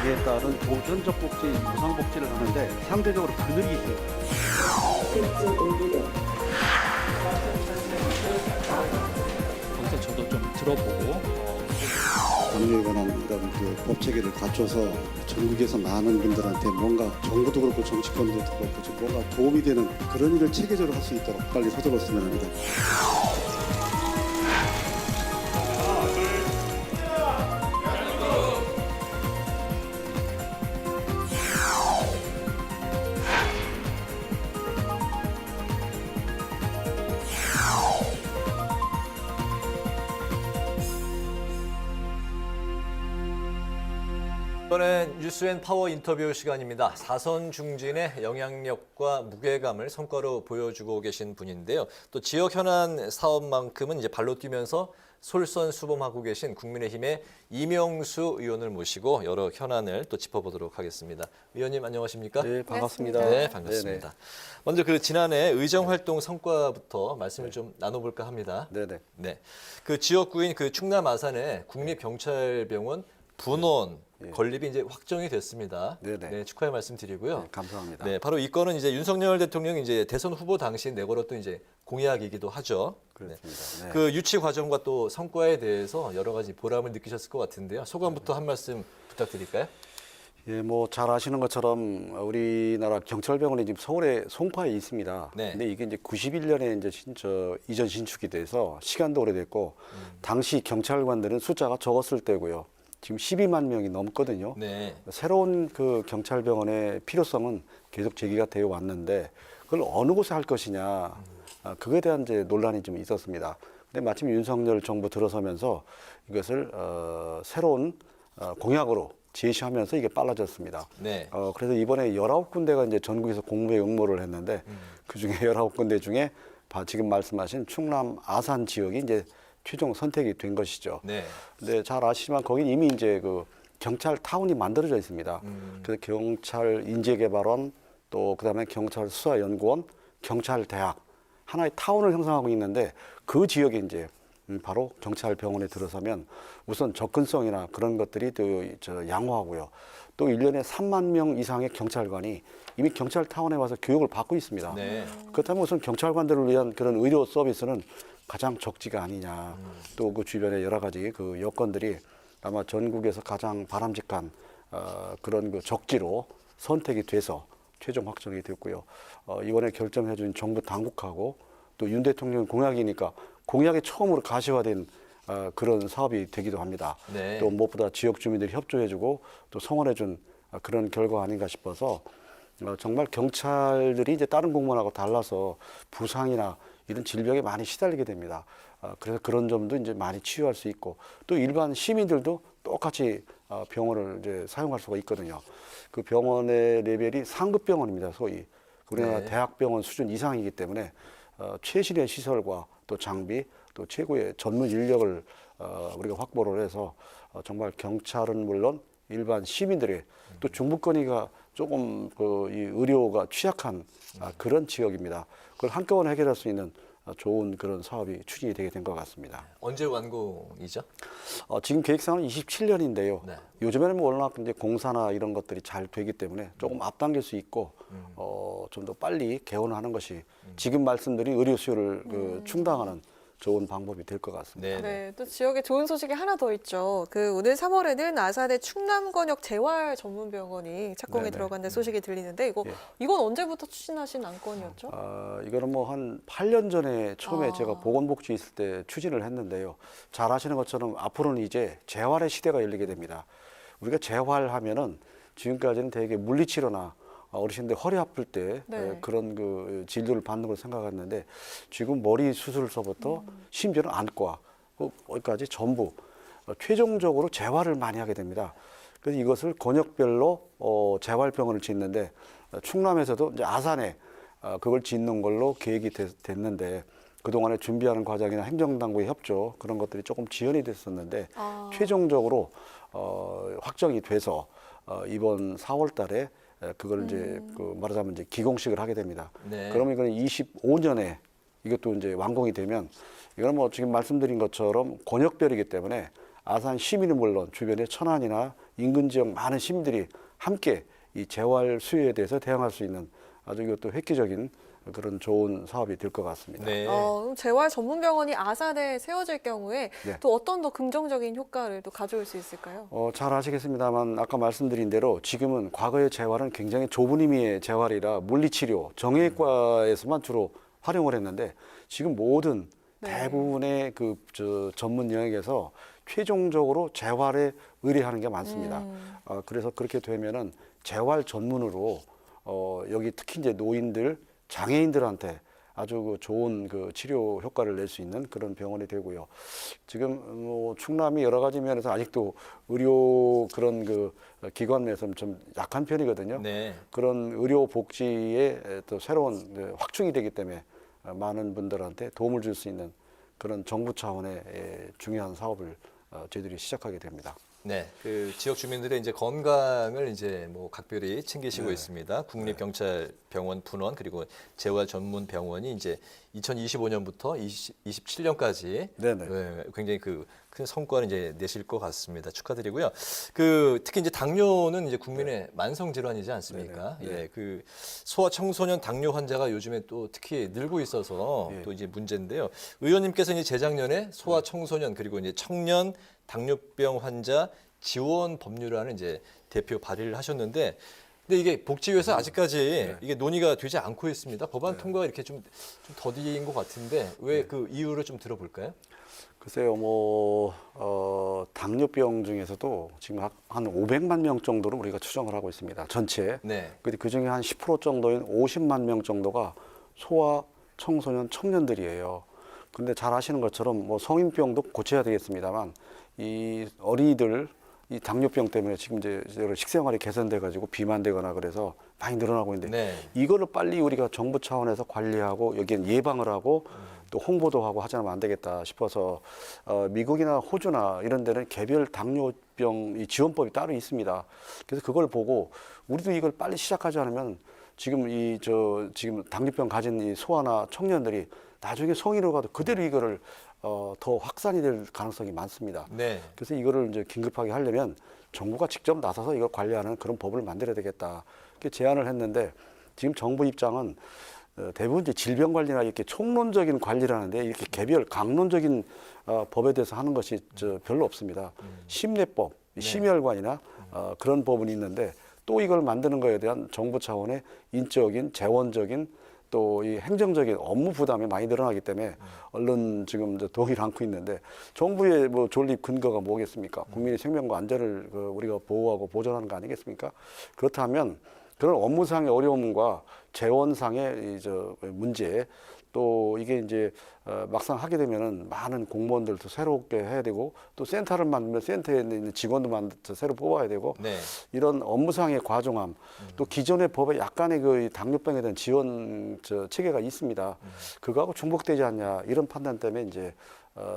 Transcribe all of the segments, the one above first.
거기에 따른 보편적 복지, 무상복지를 하는데 상대적으로 그늘이 있어요. 거기서 저도 좀 들어보고 방류에 관한 이런 그 법체계를 갖춰서 전국에서 많은 분들한테 뭔가 정부도 그렇고 정치권도 그렇고 좀 뭔가 도움이 되는 그런 일을 체계적으로 할 수 있도록 빨리 서둘렀으면 합니다. 이번엔 뉴스앤파워 인터뷰 시간입니다. 사선 중진의 영향력과 무게감을 성과로 보여주고 계신 분인데요. 또 지역 현안 사업만큼은 이제 발로 뛰면서 솔선수범하고 계신 국민의힘의 이명수 의원을 모시고 여러 현안을 또 짚어보도록 하겠습니다. 의원님 안녕하십니까? 네, 반갑습니다. 네, 반갑습니다. 네네. 먼저 그 지난해 의정활동 성과부터 말씀을 좀 나눠볼까 합니다. 네네. 네, 그 지역구인 그 충남 아산의 국립경찰병원 분원 건립이 이제 확정이 됐습니다. 네네. 네, 축하의 말씀드리고요. 네, 감사합니다. 네, 바로 이 건은 이제 윤석열 대통령이 이제 대선 후보 당시 내걸었던 이제 공약이기도 하죠. 그렇습니다. 네. 그 유치 과정과 또 성과에 대해서 여러 가지 보람을 느끼셨을 것 같은데요. 소감부터 한 말씀 부탁드릴까요? 예, 뭐 잘 아시는 것처럼 우리나라 경찰병원이 지금 서울에 송파에 있습니다. 네. 근데 이게 이제 91년에 이제 이전 신축이 돼서 시간도 오래됐고 당시 경찰관들은 숫자가 적었을 때고요. 지금 12만 명이 넘거든요. 네. 새로운 그 경찰병원의 필요성은 계속 제기가 되어 왔는데 그걸 어느 곳에 할 것이냐 그거에 대한 이제 논란이 좀 있었습니다. 근데 마침 윤석열 정부 들어서면서 이것을 새로운 공약으로 제시하면서 이게 빨라졌습니다. 네. 그래서 이번에 19군데가 이제 전국에서 공모에 응모를 했는데 그중에 19군데 중에 지금 말씀하신 충남 아산 지역이 이제 최종 선택이 된 것이죠. 네. 근데 잘 아시지만 거긴 이미 이제 그 경찰 타운이 만들어져 있습니다. 그래서 경찰 인재개발원 또 그다음에 경찰 수사연구원, 경찰대학 하나의 타운을 형성하고 있는데 그 지역에 이제 바로 경찰병원에 들어서면 우선 접근성이나 그런 것들이 또 양호하고요. 또 1년에 3만 명 이상의 경찰관이 이미 경찰타운에 와서 교육을 받고 있습니다. 네. 그렇다면 우선 경찰관들을 위한 그런 의료 서비스는 가장 적지가 아니냐. 또 그 주변에 여러 가지 그 여건들이 아마 전국에서 가장 바람직한 그런 그 적지로 선택이 돼서 최종 확정이 됐고요. 이번에 결정해 준 정부 당국하고 또 윤 대통령 공약이니까 공약이 처음으로 가시화된 그런 사업이 되기도 합니다. 네. 또 무엇보다 지역 주민들이 협조해주고 또 성원해준 그런 결과 아닌가 싶어서 정말 경찰들이 이제 다른 공무원하고 달라서 부상이나 이런 질병에 많이 시달리게 됩니다. 그래서 그런 점도 이제 많이 치유할 수 있고 또 일반 시민들도 똑같이 병원을 이제 사용할 수가 있거든요. 그 병원의 레벨이 상급 병원입니다, 소위. 우리나라 네. 대학병원 수준 이상이기 때문에 최신의 시설과 또 장비 또 최고의 전문 인력을 우리가 확보를 해서 정말 경찰은 물론 일반 시민들의 또 중부권이가 조금 이 의료가 취약한 그런 지역입니다. 그걸 한꺼번에 해결할 수 있는 좋은 그런 사업이 추진이 되게 된 것 같습니다. 언제 완공이죠? 지금 계획상은 27년인데요. 네. 요즘에는 뭐 워낙 이제 공사나 이런 것들이 잘 되기 때문에 조금 앞당길 수 있고 좀 더 빨리 개원하는 것이 지금 말씀드린 의료 수요를 충당하는 좋은 방법이 될 것 같습니다. 네. 네, 또 지역에 좋은 소식이 하나 더 있죠. 그 오늘 3월에는 아산의 충남권역 재활전문병원이 착공에 네네. 들어간다는 소식이 들리는데 예. 이건 언제부터 추진하신 안건이었죠? 이거는 뭐 한 8년 전에 처음에 아. 제가 보건복지 있을 때 추진을 했는데요. 잘 아시는 것처럼 앞으로는 이제 재활의 시대가 열리게 됩니다. 우리가 재활하면은 지금까지는 되게 물리치료나 어르신들 허리 아플 때 네. 그런 그 진료를 받는 걸 생각했는데 지금 머리 수술서부터 심지어는 안과 거기까지 전부 최종적으로 재활을 많이 하게 됩니다. 그래서 이것을 권역별로 재활병원을 짓는데 충남에서도 이제 아산에 그걸 짓는 걸로 계획이 됐는데 그동안에 준비하는 과정이나 행정당국의 협조 그런 것들이 조금 지연이 됐었는데 최종적으로 확정이 돼서 이번 4월 달에 그걸 이제 말하자면 이제 기공식을 하게 됩니다. 네. 그러면 이거는 25년에 이것도 이제 완공이 되면 이거는 뭐 지금 말씀드린 것처럼 권역별이기 때문에 아산 시민은 물론 주변의 천안이나 인근 지역 많은 시민들이 함께 이 재활 수요에 대해서 대응할 수 있는 아주 이것도 획기적인 그런 좋은 사업이 될 것 같습니다. 네. 그럼 재활 전문 병원이 아산에 세워질 경우에 네. 또 어떤 더 긍정적인 효과를 또 가져올 수 있을까요? 잘 아시겠습니다만 아까 말씀드린 대로 지금은 과거의 재활은 굉장히 좁은 의미의 재활이라 물리치료, 정형외과에서만 주로 활용을 했는데 지금 모든 네. 대부분의 전문 영역에서 최종적으로 재활에 의뢰하는 게 많습니다. 그래서 그렇게 되면은 재활 전문으로 여기 특히 이제 노인들, 장애인들한테 아주 좋은 치료 효과를 낼 수 있는 그런 병원이 되고요. 지금 충남이 여러 가지 면에서 아직도 의료 그런 기관 내에서는 좀 약한 편이거든요. 네. 그런 의료 복지의 또 새로운 확충이 되기 때문에 많은 분들한테 도움을 줄 수 있는 그런 정부 차원의 중요한 사업을 저희들이 시작하게 됩니다. 네, 그 지역 주민들의 이제 건강을 이제 뭐 각별히 챙기시고 네. 있습니다. 국립경찰병원 분원 그리고 재활 전문 병원이 이제 2025년부터 27년까지 네네. 굉장히 그 큰 성과를 이제 내실 것 같습니다. 축하드리고요. 그 특히 이제 당뇨는 이제 국민의 만성 질환이지 않습니까? 네네. 네. 예, 그 소아 청소년 당뇨 환자가 요즘에 또 특히 늘고 있어서 예. 또 이제 문제인데요. 의원님께서 이제 재작년에 소아 청소년 그리고 이제 청년 당뇨병 환자 지원 법률안을 이제 대표 발의를 하셨는데, 근데 이게 복지위에서 아직까지 이게 논의가 되지 않고 있습니다. 법안 통과가 이렇게 좀 더딘 것 같은데 왜 그 이유를 좀 들어볼까요? 글쎄요, 당뇨병 중에서도 지금 한 500만 명 정도로 우리가 추정을 하고 있습니다. 전체. 네. 근데 그 중에 한 10% 정도인 50만 명 정도가 소아, 청소년, 청년들이에요. 근데 잘 아시는 것처럼 성인병도 고쳐야 되겠습니다만 이 어린이들 이 당뇨병 때문에 지금 이제 식생활이 개선돼 가지고 비만되거나 그래서 많이 늘어나고 있는데 네. 이거를 빨리 우리가 정부 차원에서 관리하고 여기엔 예방을 하고 또 홍보도 하고 하지 않으면 안 되겠다 싶어서 미국이나 호주나 이런 데는 개별 당뇨병 이 지원법이 따로 있습니다. 그래서 그걸 보고 우리도 이걸 빨리 시작하지 않으면 지금 지금 당뇨병 가진 이 소아나 청년들이 나중에 성인으로 가도 그대로 이거를 더 확산이 될 가능성이 많습니다. 네. 그래서 이거를 이제 긴급하게 하려면 정부가 직접 나서서 이걸 관리하는 그런 법을 만들어야 되겠다. 이렇게 제안을 했는데 지금 정부 입장은 대부분 이제 질병 관리나 이렇게 총론적인 관리를 하는데 이렇게 개별 강론적인 법에 대해서 하는 것이 별로 없습니다. 심내법, 심혈관이나 그런 부분이 있는데 또 이걸 만드는 거에 대한 정부 차원의 인적인, 재원적인 또 이 행정적인 업무 부담이 많이 늘어나기 때문에 얼른 지금 동의를 않고 있는데 정부의 존립 근거가 뭐겠습니까? 국민의 생명과 안전을 우리가 보호하고 보존하는 거 아니겠습니까? 그렇다면 그런 업무상의 어려움과 재원상의 문제 또 이게 이제 막상 하게 되면은 많은 공무원들도 새롭게 해야 되고 또 센터를 만들면 센터에 있는 직원도 새로 뽑아야 되고 네. 이런 업무상의 과중함 또 기존의 법에 약간의 그 당뇨병에 대한 지원 체계가 있습니다. 그거하고 중복되지 않냐 이런 판단 때문에 이제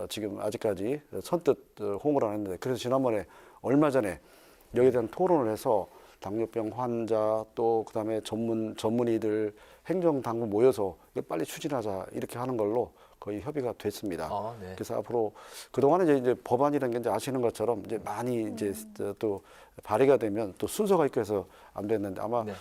지금 아직까지 선뜻 호응을 안 했는데 그래서 지난번에 얼마 전에 여기에 대한 토론을 해서 당뇨병 환자 또 그다음에 전문의들 행정당국 모여서 이걸 빨리 추진하자 이렇게 하는 걸로 거의 협의가 됐습니다. 아, 네. 그래서 앞으로 그동안에 이제 법안이라는 게 이제 아시는 것처럼 이제 많이 이제 또 발의가 되면 또 순서가 있고 해서 안 됐는데 아마 네.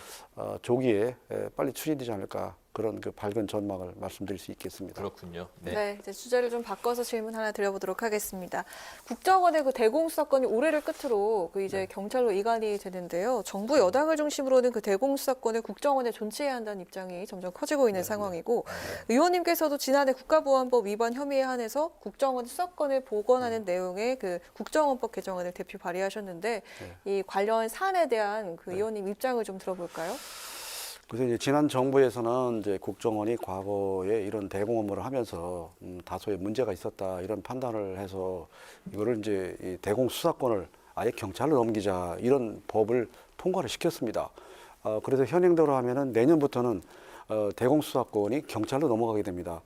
조기에 빨리 추진되지 않을까 그런 그 밝은 전망을 말씀드릴 수 있겠습니다. 그렇군요. 네. 네, 이제 주제를 좀 바꿔서 질문 하나 드려보도록 하겠습니다. 국정원의 그 대공수사권이 올해를 끝으로 이제 경찰로 이관이 되는데요. 정부 여당을 중심으로는 그 대공수사권을 국정원에 존치해야 한다는 입장이 점점 커지고 있는 상황이고 의원님께서도 지난해 국가보안법 위반 혐의에 한해서 국정원 수사권을 복원하는 내용의 그 국정원법 개정안을 대표 발의하셨는데 이 관련 사안에 대한 그 의원님 입장을 좀 들어볼까요? 그래서 이제 지난 정부에서는 이제 국정원이 과거에 이런 대공 업무를 하면서 다소의 문제가 있었다 이런 판단을 해서 이거를 이제 이 대공 수사권을 아예 경찰로 넘기자 이런 법을 통과를 시켰습니다. 그래서 현행대로 하면은 내년부터는 대공 수사권이 경찰로 넘어가게 됩니다.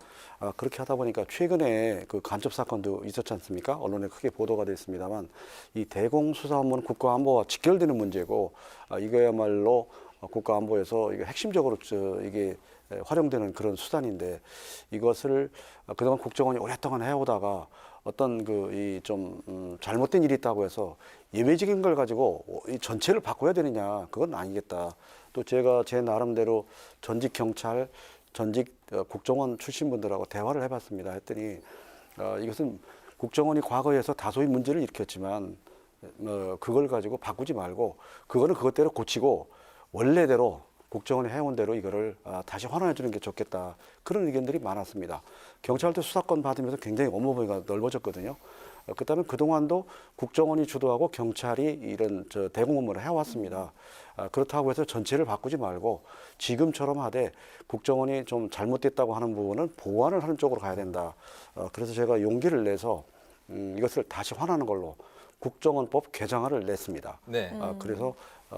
그렇게 하다 보니까 최근에 그 간첩 사건도 있었지 않습니까? 언론에 크게 보도가 됐습니다만 이 대공 수사 업무는 국가안보와 직결되는 문제고 이거야말로 국가안보에서 이게 핵심적으로 이게 활용되는 그런 수단인데 이것을 그동안 국정원이 오랫동안 해오다가 어떤 이 좀 잘못된 일이 있다고 해서 예외적인 걸 가지고 이 전체를 바꿔야 되느냐, 그건 아니겠다. 또 제가 제 나름대로 전직 경찰, 전직 국정원 출신 분들하고 대화를 해봤습니다. 했더니 이것은 국정원이 과거에서 다소의 문제를 일으켰지만 그걸 가지고 바꾸지 말고 그거는 그것대로 고치고 원래대로 국정원이 해온 대로 이거를 다시 환원해 주는 게 좋겠다. 그런 의견들이 많았습니다. 경찰도 수사권 받으면서 굉장히 업무범위가 넓어졌거든요. 그다음에 그동안도 국정원이 주도하고 경찰이 이런 대공 업무를 해왔습니다. 그렇다고 해서 전체를 바꾸지 말고 지금처럼 하되 국정원이 좀 잘못됐다고 하는 부분은 보완을 하는 쪽으로 가야 된다. 그래서 제가 용기를 내서 이것을 다시 환원하는 걸로 국정원법 개정안을 냈습니다. 네. 그래서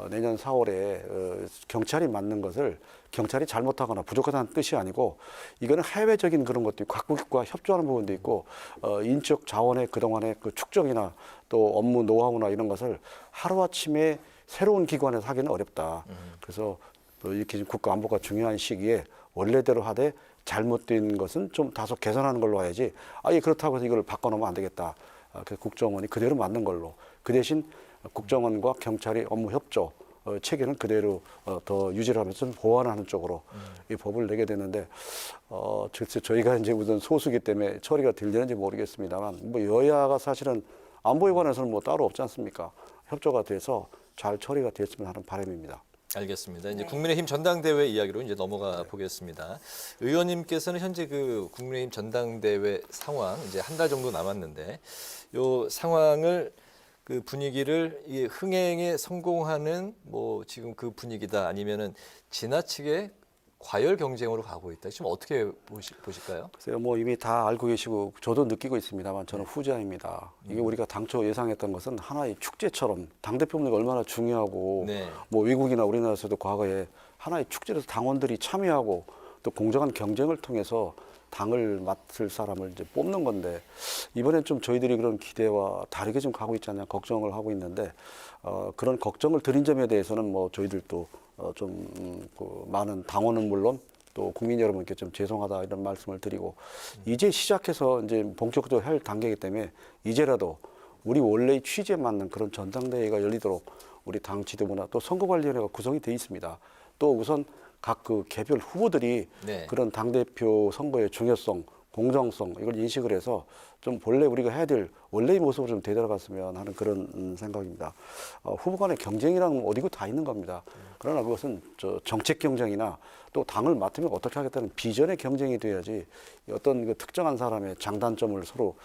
내년 4월에 경찰이 맡는 것을 경찰이 잘못하거나 부족하다는 뜻이 아니고 이거는 해외적인 그런 것도 있고 각국과 협조하는 부분도 있고 인적 자원의 그동안의 그 축적이나 또 업무 노하우나 이런 것을 하루아침에 새로운 기관에서 하기는 어렵다. 그래서 이렇게 지금 국가 안보가 중요한 시기에 원래대로 하되 잘못된 것은 좀 다소 개선하는 걸로 해야지 그렇다고 해서 이걸 바꿔놓으면 안 되겠다. 그 국정원이 그대로 맞는 걸로 그 대신 국정원과 경찰이 업무 협조 체계는 그대로 더 유지를 하면서 보완하는 쪽으로 이 법을 내게 되는데 글쎄 저희가 이제 우선 소수기 때문에 처리가 되려는지 모르겠습니다만 뭐 여야가 사실은 안보에 관해서는 뭐 따로 없지 않습니까? 협조가 돼서 잘 처리가 됐으면 하는 바람입니다. 알겠습니다. 이제 국민의힘 전당대회 이야기로 이제 넘어가 보겠습니다. 의원님께서는 현재 그 국민의힘 전당대회 상황 이제 한 달 정도 남았는데 요 상황을 그 분위기를 이 흥행에 성공하는 뭐 지금 그 분위기다 아니면은 지나치게 과열 경쟁으로 가고 있다. 지금 어떻게 보실까요? 글쎄요, 뭐 이미 다 알고 계시고 저도 느끼고 있습니다만 저는 후자입니다. 이게 우리가 당초 예상했던 것은 하나의 축제처럼 당대표 문제가 얼마나 중요하고 네. 뭐 외국이나 우리나라에서도 과거에 하나의 축제에서 당원들이 참여하고 또 공정한 경쟁을 통해서 당을 맡을 사람을 이제 뽑는 건데 이번엔 좀 저희들이 그런 기대와 다르게 좀 가고 있지 않냐 걱정을 하고 있는데 그런 걱정을 드린 점에 대해서는 뭐 저희들도 그 많은 당원은 물론 또 국민 여러분께 좀 죄송하다 이런 말씀을 드리고 이제 시작해서 이제 본격적으로 할 단계이기 때문에 이제라도 우리 원래의 취지에 맞는 그런 전당대회가 열리도록 우리 당 지도부나 또 선거관리위원회가 구성이 돼 있습니다. 또 우선 각 그 개별 후보들이 네. 그런 당대표 선거의 중요성, 공정성 이걸 인식을 해서 좀 본래 우리가 해야 될 원래의 모습으로 좀 되돌아갔으면 하는 그런 생각입니다. 후보 간의 경쟁이라는 어디고 다 있는 겁니다. 그러나 그것은 정책 경쟁이나 또 당을 맡으면 어떻게 하겠다는 비전의 경쟁이 돼야지 어떤 그 특정한 사람의 장단점을 서로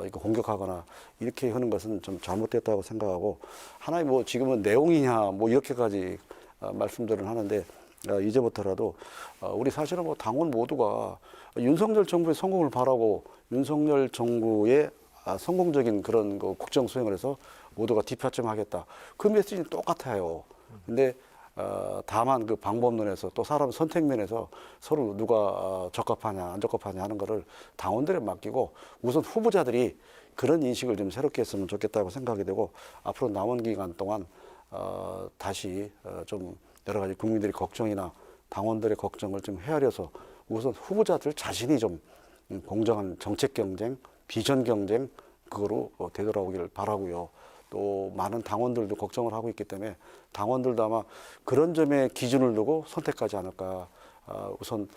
이거 공격하거나 이렇게 하는 것은 좀 잘못됐다고 생각하고 하나의 뭐 지금은 내용이냐 뭐 이렇게까지 말씀들을 하는데 이제부터라도 우리 사실은 뭐 당원 모두가 윤석열 정부의 성공을 바라고 윤석열 정부의 성공적인 그런 그 국정 수행을 해서 모두가 뒷받침하겠다. 그 메시지는 똑같아요. 근데 다만 그 방법론에서 또 사람 선택면에서 서로 누가 적합하냐 안 적합하냐 하는 거를 당원들에 맡기고 우선 후보자들이 그런 인식을 좀 새롭게 했으면 좋겠다고 생각이 되고 앞으로 남은 기간 동안 다시 좀 여러 가지 국민들의 걱정이나 당원들의 걱정을 좀 헤아려서 우선 후보자들 자신이 좀 공정한 정책 경쟁, 비전 경쟁 그거로 되돌아오기를 바라고요. 또 많은 당원들도 걱정을 하고 있기 때문에 당원들도 아마 그런 점에 기준을 두고 선택하지 않을까. 우선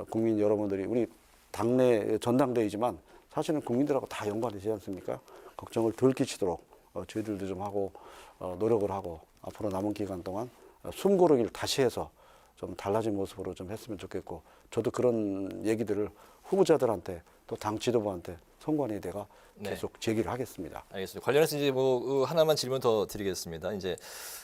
국민 여러분들이 우리 당내 전당대회이지만 사실은 국민들하고 다 연관이 되지 않습니까? 걱정을 덜 끼치도록 저희들도 좀 하고 노력을 하고 앞으로 남은 기간 동안 숨고르기를 다시 해서 좀 달라진 모습으로 좀 했으면 좋겠고 저도 그런 얘기들을 후보자들한테 또 당 지도부한테 선관위대가 계속 제기를 하겠습니다. 알겠습니다. 관련해서 이제 뭐 하나만 질문 더 드리겠습니다. 이제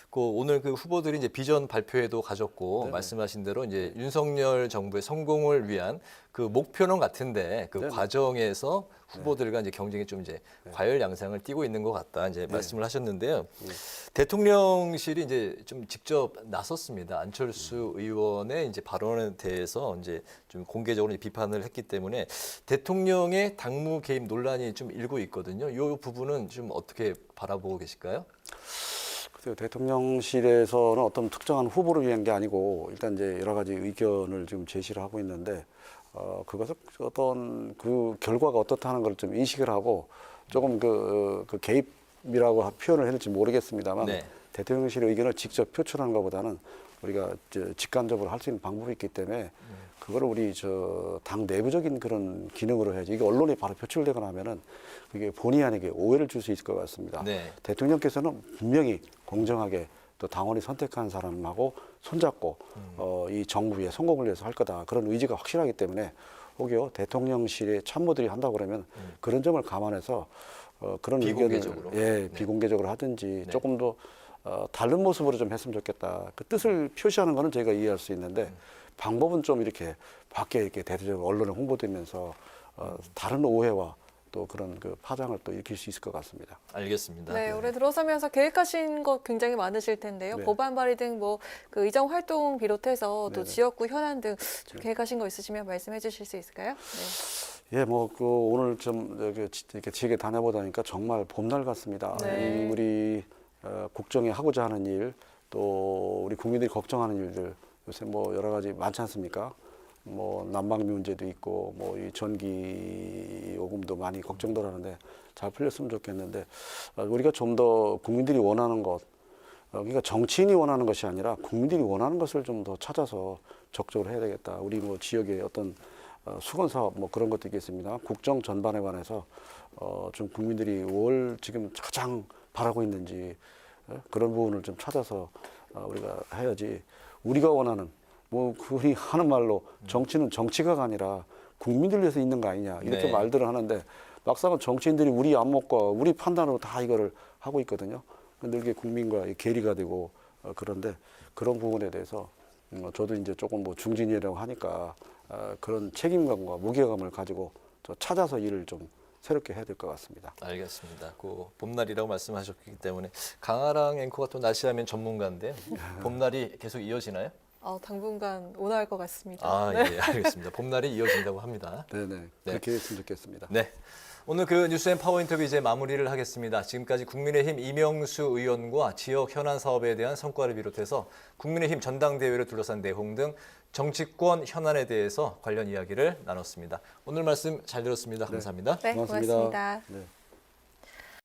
그 오늘 그 후보들이 이제 비전 발표회도 가졌고 네네. 말씀하신 대로 이제 윤석열 정부의 성공을 위한 그 목표는 같은데 그 네네. 과정에서 후보들과 이제 경쟁이 좀 이제 과열 양상을 띠고 있는 것 같다 이제 말씀을 하셨는데요. 대통령실이 이제 좀 직접 나섰습니다. 안철수 의원의 이제 발언에 대해서 이제 좀 공개적으로 이제 비판을 했기 때문에 대통령의 당무 개입 논란이 좀 일고 있거든요. 이 부분은 좀 어떻게 바라보고 계실까요? 글쎄요, 대통령실에서는 어떤 특정한 후보를 위한 게 아니고 일단 이제 여러 가지 의견을 지금 제시를 하고 있는데 그것을 어떤 그 결과가 어떻다는 걸 좀 인식을 하고 조금 그 개입이라고 표현을 해야 될지 모르겠습니다만 네. 대통령실의 의견을 직접 표출하는 것보다는 우리가 직간접으로 할 수 있는 방법이 있기 때문에 그거를 우리 당 내부적인 그런 기능으로 해야지 이게 언론에 바로 표출되거나 하면은 그게 본의 아니게 오해를 줄 수 있을 것 같습니다. 네. 대통령께서는 분명히 공정하게 또 당원이 선택한 사람하고 손잡고 이 정부의 성공을 위해서 할 거다 그런 의지가 확실하기 때문에 혹여 대통령실의 참모들이 한다고 그러면 그런 점을 감안해서 그런 비공개적으로. 의견을 네. 비공개적으로 하든지 네. 조금 더 다른 모습으로 좀 했으면 좋겠다. 그 뜻을 표시하는 거는 저희가 이해할 수 있는데 방법은 좀 이렇게 밖에 이렇게 대대적으로 언론에 홍보되면서 다른 오해와 또 그런 그 파장을 또 일으킬 수 있을 것 같습니다. 알겠습니다. 네, 올해 들어서면서 계획하신 것 굉장히 많으실 텐데요. 네. 법안 발의 등 뭐 그 의정 활동 비롯해서 또 네네. 지역구 현안 등 좀 계획하신 거 있으시면 말씀해 주실 수 있을까요? 네. 예, 뭐 그 오늘 좀 이렇게 지역에 다녀보다니까 정말 봄날 같습니다. 네. 이 우리 국정에 하고자 하는 일, 또 우리 국민들이 걱정하는 일들 요새 뭐 여러 가지 많지 않습니까? 뭐 난방비 문제도 있고 뭐 이 전기 요금도 많이 걱정들 하는데 잘 풀렸으면 좋겠는데 우리가 좀 더 국민들이 원하는 것 그러니까 정치인이 원하는 것이 아니라 국민들이 원하는 것을 좀 더 찾아서 적극적으로 해야 되겠다. 우리 뭐 지역의 어떤 수건 사업 뭐 그런 것도 있겠습니다. 국정 전반에 관해서 좀 국민들이 뭘 지금 가장 바라고 있는지 그런 부분을 좀 찾아서 우리가 해야지. 우리가 원하는 뭐 그리 하는 말로 정치는 정치가가 아니라 국민들 위해서 있는 거 아니냐 이렇게 네. 말들을 하는데 막상은 정치인들이 우리 안목과 우리 판단으로 다 이거를 하고 있거든요. 근데 이게 국민과 괴리가 되고 그런데 그런 부분에 대해서 저도 이제 조금 뭐 중진이라고 하니까 그런 책임감과 무게감을 가지고 찾아서 일을 좀 새롭게 해야 될 것 같습니다. 알겠습니다. 그 봄날이라고 말씀하셨기 때문에 강아랑 앵커가 또 날씨하면 전문가인데요. 봄날이 계속 이어지나요? 당분간 온화할 것 같습니다. 아, 예, 알겠습니다. 봄날이 이어진다고 합니다. 네네. 그렇게 했으면 좋겠습니다. 네. 오늘 그 뉴스앤 파워 인터뷰 이제 마무리를 하겠습니다. 지금까지 국민의힘 이명수 의원과 지역 현안 사업에 대한 성과를 비롯해서 국민의힘 전당대회를 둘러싼 내용 등 정치권 현안에 대해서 관련 이야기를 나눴습니다. 오늘 말씀 잘 들었습니다. 감사합니다. 네, 고맙습니다. 고맙습니다. 네.